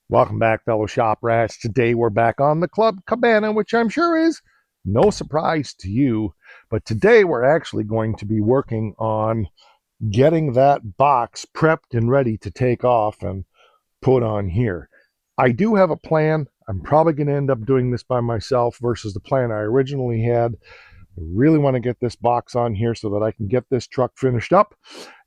Welcome back, fellow shop rats. Today we're back on the Club Cabana, which I'm sure is no surprise to you. But today we're actually going to be working on getting that box prepped and ready to take off and put on here. I do have a plan. I'm probably going to end up doing this by myself versus the plan I originally had. I really want to get this box on here so that I can get this truck finished up,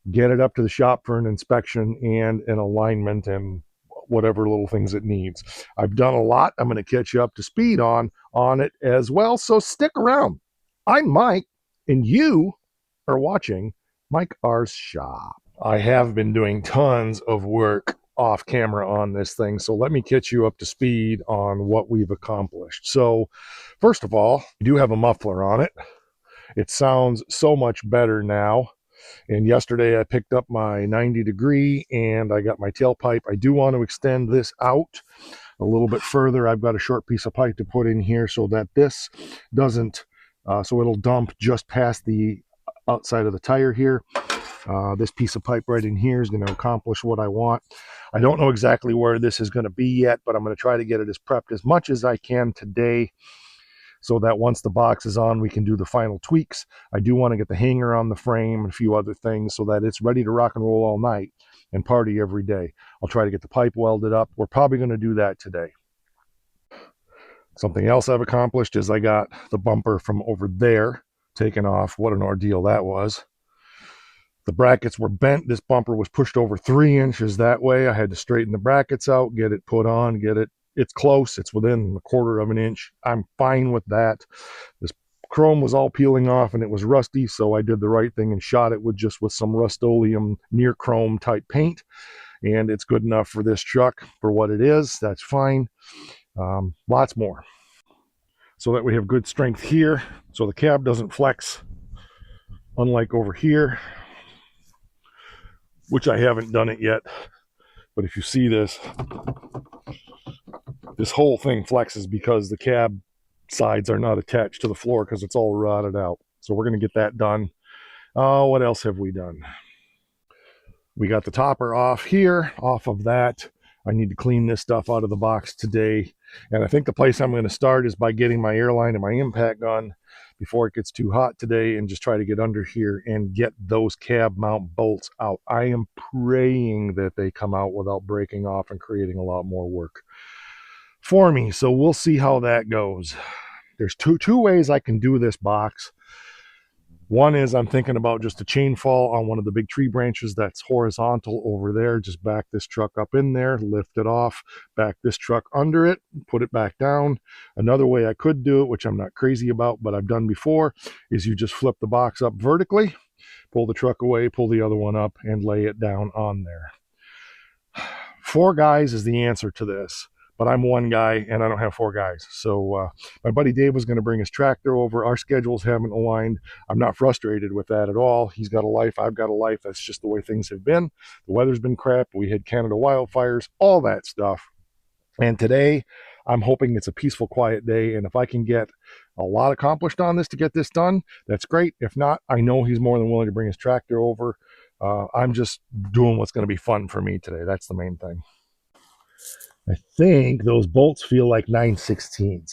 get it up to the shop for an inspection and an alignment and whatever little things it needs. I've done a lot. I'm going to catch you up to speed on it as well. So stick around. I'm Mike, and you are watching Mike R's Shop. I have been doing tons of work off camera on this thing, so let me catch you up to speed on what we've accomplished. So first of all, we do have a muffler on it. It sounds so much better now. And yesterday I picked up my 90 degree and I got my tailpipe. I do want to extend this out a little bit further. I've got a short piece of pipe to put in here so that this doesn't, so it'll dump just past the outside of the tire here. This piece of pipe right in here is going to accomplish what I want. I don't know exactly where this is going to be yet, but I'm going to try to get it as prepped as much as I can today, so that once the box is on, we can do the final tweaks. I do want to get the hanger on the frame and a few other things so that it's ready to rock and roll all night and party every day. I'll try to get the pipe welded up. We're probably going to do that today. Something else I've accomplished is I got the bumper from over there taken off. What an ordeal that was. The brackets were bent. This bumper was pushed over 3 inches that way. I had to straighten the brackets out, get it put on, get it. It's close. It's within a quarter of an inch. I'm fine with that. This chrome was all peeling off and it was rusty, so I did the right thing and shot it with some Rust-Oleum near chrome type paint, and it's good enough for this truck for what it is. That's fine. Lots more, so that we have good strength here, so the cab doesn't flex, unlike over here, which I haven't done it yet. But if you see this whole thing flexes because the cab sides are not attached to the floor because it's all rotted out. So we're going to get that done. What else have we done? We got the topper off here, off of that. I need to clean this stuff out of the box today. And I think the place I'm going to start is by getting my airline and my impact gun before it gets too hot today, and just try to get under here and get those cab mount bolts out. I am praying that they come out without breaking off and creating a lot more work for me. So we'll see how that goes. There's two ways I can do this box. One is I'm thinking about just a chain fall on one of the big tree branches that's horizontal over there. Just back this truck up in there, lift it off, back this truck under it, put it back down. Another way I could do it, which I'm not crazy about, but I've done before, is you just flip the box up vertically, pull the truck away, pull the other one up, and lay it down on there. 4 guys is the answer to this. But I'm one guy and I don't have 4 guys. So my buddy Dave was going to bring his tractor over. Our schedules haven't aligned. I'm not frustrated with that at all. He's got a life. I've got a life. That's just the way things have been. The weather's been crap. We had Canada wildfires, all that stuff. And today I'm hoping it's a peaceful, quiet day. And if I can get a lot accomplished on this to get this done, that's great. If not, I know he's more than willing to bring his tractor over. I'm just doing what's going to be fun for me today. That's the main thing. I think those bolts feel like 9/16.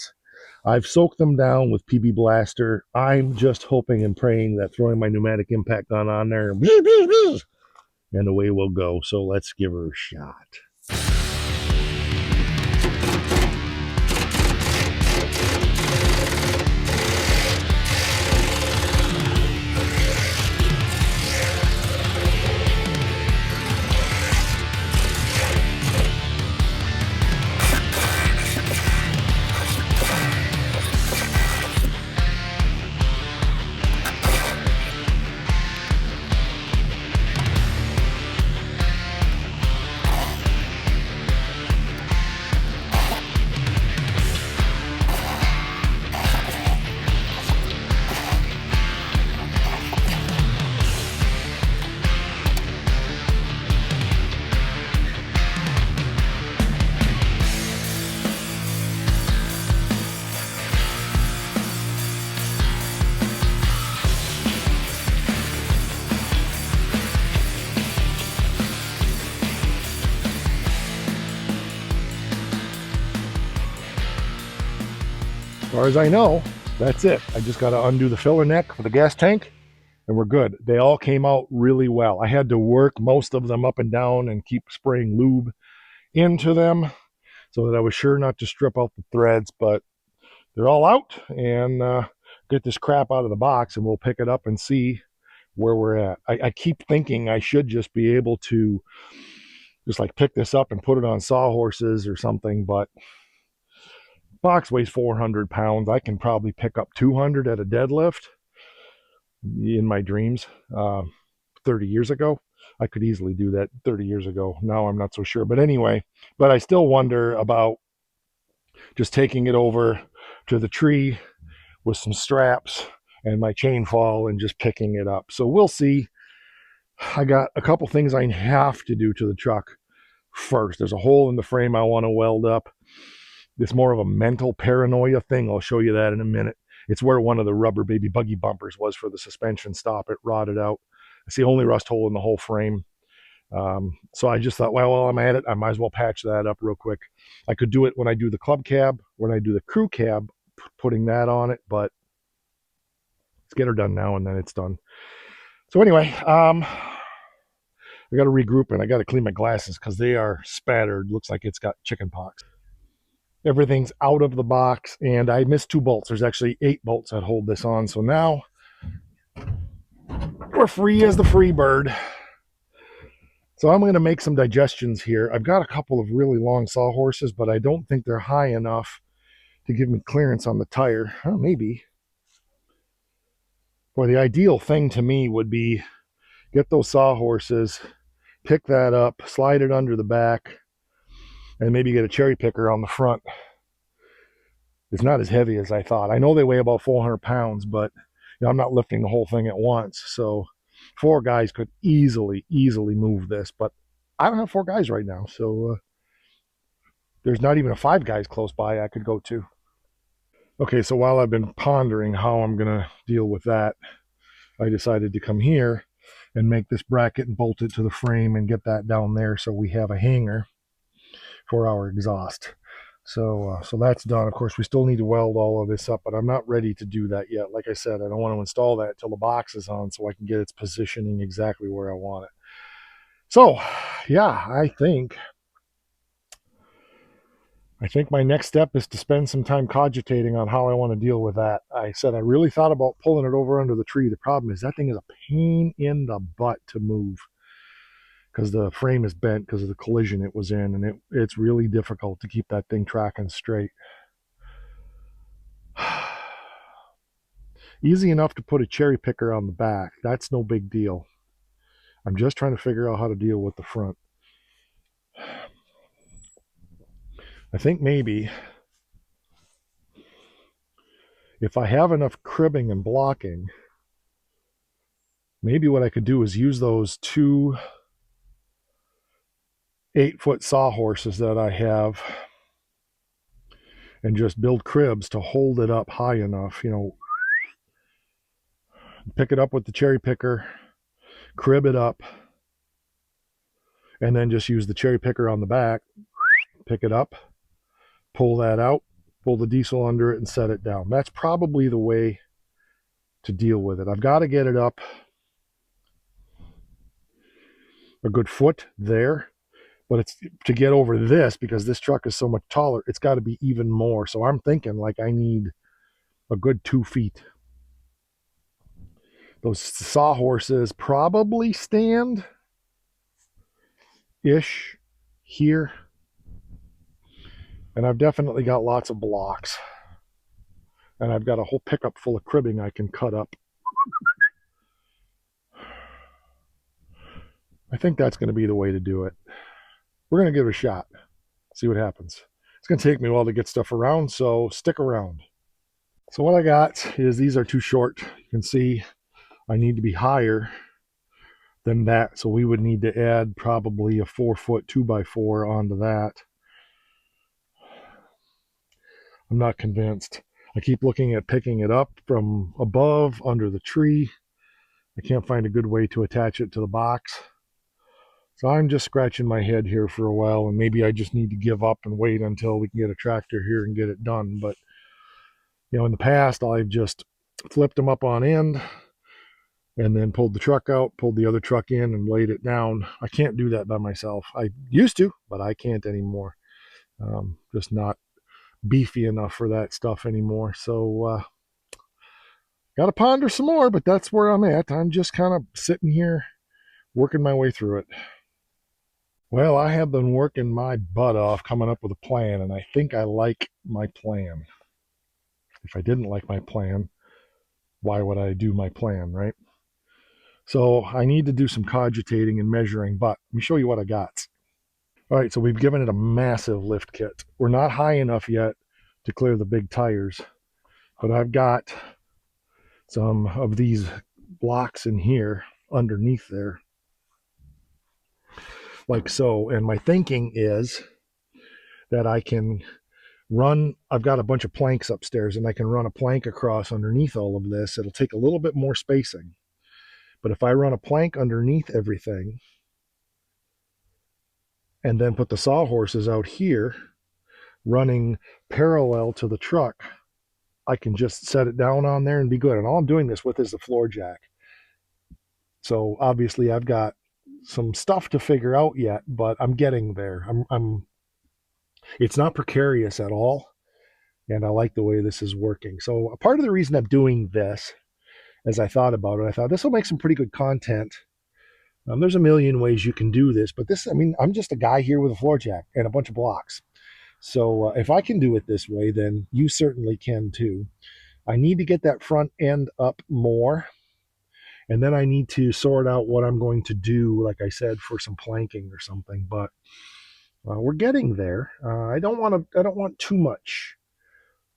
I've soaked them down with PB Blaster. I'm just hoping and praying that throwing my pneumatic impact gun on there, and away we'll go. So let's give her a shot. As far as I know, that's it. I just got to undo the filler neck for the gas tank and we're good. They all came out really well. I had to work most of them up and down and keep spraying lube into them so that I was sure not to strip out the threads, but they're all out, and get this crap out of the box and we'll pick it up and see where we're at. I keep thinking I should just be able to just like pick this up and put it on sawhorses or something, but box weighs 400 pounds. I can probably pick up 200 at a deadlift in my dreams. 30 years ago, I could easily do that 30 years ago. Now I'm not so sure. But anyway, but I still wonder about just taking it over to the tree with some straps and my chain fall and just picking it up. So we'll see. I got a couple things I have to do to the truck first. There's a hole in the frame I want to weld up. It's more of a mental paranoia thing. I'll show you that in a minute. It's where one of the rubber baby buggy bumpers was for the suspension stop. It rotted out. It's the only rust hole in the whole frame. So I just thought, well, while I'm at it, I might as well patch that up real quick. I could do it when I do the club cab, when I do the crew cab, putting that on it, but let's get her done now and then it's done. So anyway, I got to regroup and I got to clean my glasses because they are spattered. Looks like it's got chicken pox. Everything's out of the box and I missed 2 bolts. There's actually 8 bolts that hold this on. So now we're free as the free bird. So I'm going to make some digestions here. I've got a couple of really long sawhorses, but I don't think they're high enough to give me clearance on the tire. Oh, maybe. Boy, the ideal thing to me would be get those sawhorses, pick that up, slide it under the back, and maybe get a cherry picker on the front. It's not as heavy as I thought. I know they weigh about 400 pounds, but I'm not lifting the whole thing at once. So 4 guys could easily move this, but I don't have 4 guys right now. So there's not even a 5 guys close by I could go to. Okay, so while I've been pondering how I'm going to deal with that, I decided to come here and make this bracket and bolt it to the frame and get that down there so we have a hanger for our exhaust. So that's done. Of course, we still need to weld all of this up, but I'm not ready to do that yet. Like I said, I don't want to install that till the box is on so I can get its positioning exactly where I want it. So, yeah, I think my next step is to spend some time cogitating on how I want to deal with that. I said I really thought about pulling it over under the tree. The problem is that thing is a pain in the butt to move because the frame is bent because of the collision it was in, and it's really difficult to keep that thing tracking straight. Easy enough to put a cherry picker on the back. That's no big deal. I'm just trying to figure out how to deal with the front. I think maybe if I have enough cribbing and blocking, maybe what I could do is use those 2 8-foot sawhorses that I have and just build cribs to hold it up high enough, pick it up with the cherry picker, crib it up, and then just use the cherry picker on the back, pick it up, pull that out, pull the diesel under it and set it down. That's probably the way to deal with it. I've got to get it up a good foot there, but it's to get over this because this truck is so much taller, it's got to be even more. So I'm thinking like I need a good 2 feet. Those sawhorses probably stand ish here, and I've definitely got lots of blocks, and I've got a whole pickup full of cribbing I can cut up. I think that's going to be the way to do it. We're going to give it a shot, see what happens. It's going to take me a while to get stuff around, so stick around. So what I got is these are too short. You can see I need to be higher than that, so we would need to add probably a 4-foot 2x4 onto that. I'm not convinced. I keep looking at picking it up from above under the tree. I can't find a good way to attach it to the box. So I'm just scratching my head here for a while, and maybe I just need to give up and wait until we can get a tractor here and get it done. But In the past, I've just flipped them up on end and then pulled the truck out, pulled the other truck in, and laid it down. I can't do that by myself. I used to, but I can't anymore. Just not beefy enough for that stuff anymore. So, got to ponder some more, but that's where I'm at. I'm just kind of sitting here working my way through it. Well, I have been working my butt off coming up with a plan, and I think I like my plan. If I didn't like my plan, why would I do my plan, right? So I need to do some cogitating and measuring, but let me show you what I got. All right, so we've given it a massive lift kit. We're not high enough yet to clear the big tires, but I've got some of these blocks in here underneath there, like so. And my thinking is that I can I've got a bunch of planks upstairs, and I can run a plank across underneath all of this. It'll take a little bit more spacing. But if I run a plank underneath everything and then put the sawhorses out here running parallel to the truck, I can just set it down on there and be good. And all I'm doing this with is the floor jack. So obviously I've got some stuff to figure out yet, but I'm getting there. It's not precarious at all. And I like the way this is working. So a part of the reason I'm doing this, as I thought about it, I thought this will make some pretty good content. There's a million ways you can do this, but I'm just a guy here with a floor jack and a bunch of blocks. So if I can do it this way, then you certainly can too. I need to get that front end up more, and then I need to sort out what I'm going to do, like I said, for some planking or something. But we're getting there. I don't want too much.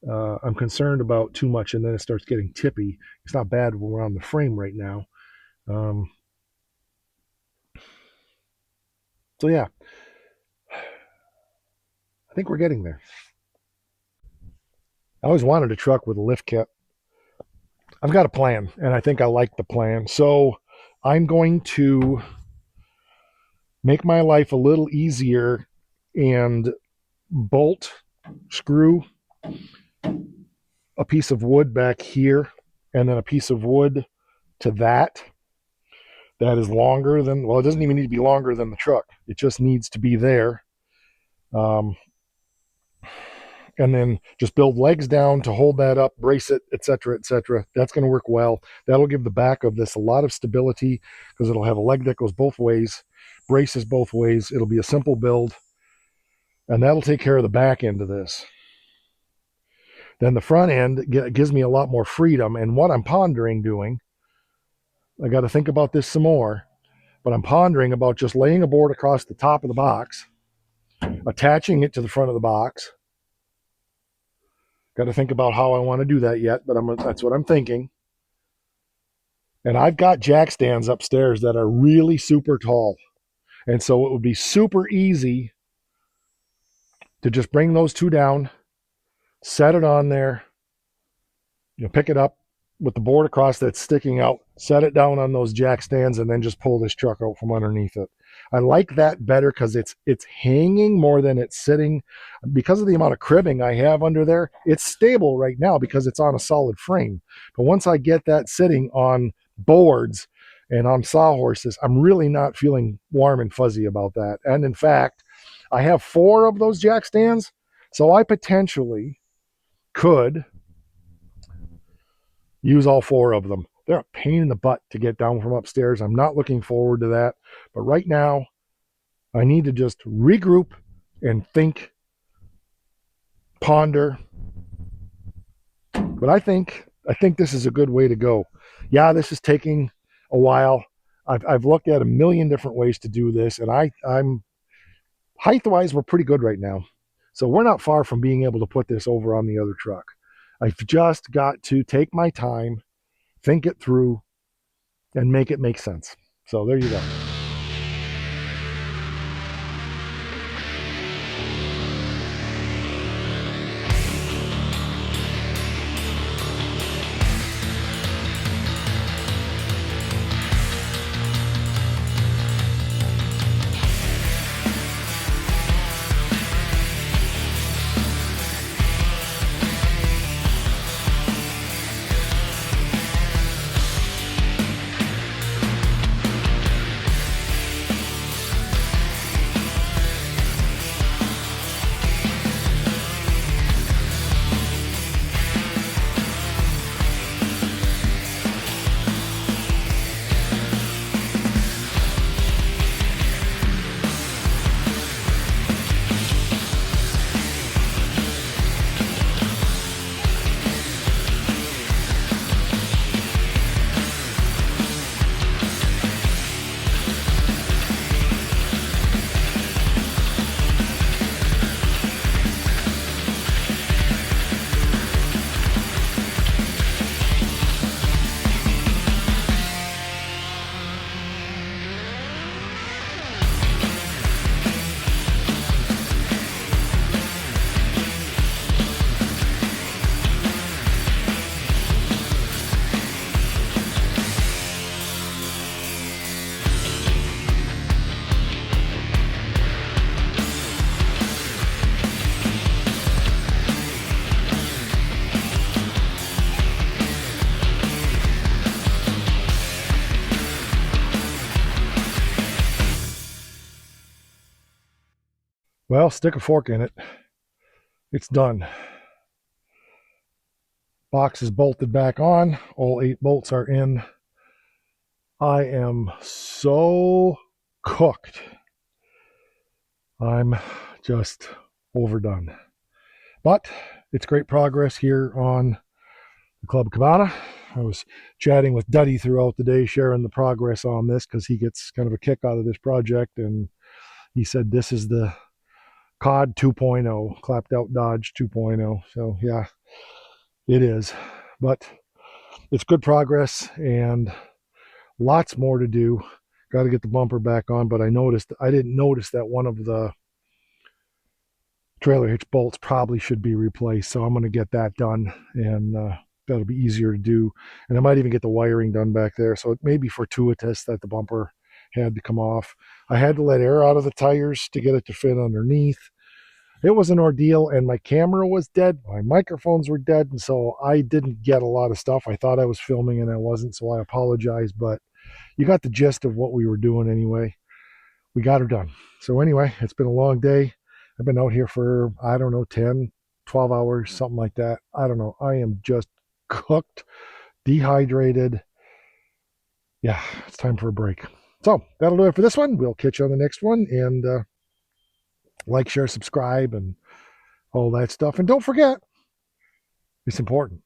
I'm concerned about too much, and then it starts getting tippy. It's not bad when we're on the frame right now. So yeah, I think we're getting there. I always wanted a truck with a lift kit. I've got a plan, and I think I like the plan. So I'm going to make my life a little easier and screw a piece of wood back here, and then a piece of wood to that is longer than, well, it doesn't even need to be longer than the truck. It just needs to be there. And then just build legs down to hold that up, brace it, etc., etc. That's going to work well. That'll give the back of this a lot of stability because it'll have a leg that goes both ways, braces both ways. It'll be a simple build, and that'll take care of the back end of this. Then the front end gives me a lot more freedom, and what I'm pondering doing, I got to think about this some more, but I'm pondering about just laying a board across the top of the box, attaching it to the front of the box. Got to think about how I want to do that yet, but that's what I'm thinking. And I've got jack stands upstairs that are really super tall. And so it would be super easy to just bring those two down, set it on there, pick it up with the board across that's sticking out, set it down on those jack stands, and then just pull this truck out from underneath it. I like that better because it's hanging more than it's sitting. Because of the amount of cribbing I have under there, it's stable right now because it's on a solid frame. But once I get that sitting on boards and on sawhorses, I'm really not feeling warm and fuzzy about that. And in fact, I have 4 of those jack stands, so I potentially could use all 4 of them. They're a pain in the butt to get down from upstairs. I'm not looking forward to that. But right now, I need to just regroup and think, ponder. But I think this is a good way to go. Yeah, this is taking a while. I've looked at a million different ways to do this, and I'm height-wise, we're pretty good right now. So we're not far from being able to put this over on the other truck. I've just got to take my time, think it through, and make it make sense. So there you go. Well, stick a fork in it. It's done. Box is bolted back on. All 8 bolts are in. I am so cooked. I'm just overdone. But it's great progress here on the Club Cabana. I was chatting with Duddy throughout the day, sharing the progress on this because he gets kind of a kick out of this project. And he said this is the COD 2.0, clapped out Dodge 2.0. So, yeah, it is. But it's good progress and lots more to do. Got to get the bumper back on, but I didn't notice that one of the trailer hitch bolts probably should be replaced. So I'm going to get that done, and that'll be easier to do. And I might even get the wiring done back there. So it may be fortuitous that the bumper had to come off. I had to let air out of the tires to get it to fit underneath. It was an ordeal, and my camera was dead. My microphones were dead, and so I didn't get a lot of stuff. I thought I was filming, and I wasn't, so I apologize. But you got the gist of what we were doing anyway. We got her done. So anyway, it's been a long day. I've been out here for, I don't know, 10, 12 hours, something like that. I don't know. I am just cooked, dehydrated. Yeah, it's time for a break. So that'll do it for this one. We'll catch you on the next one. And like, share, subscribe, and all that stuff. And don't forget, it's important.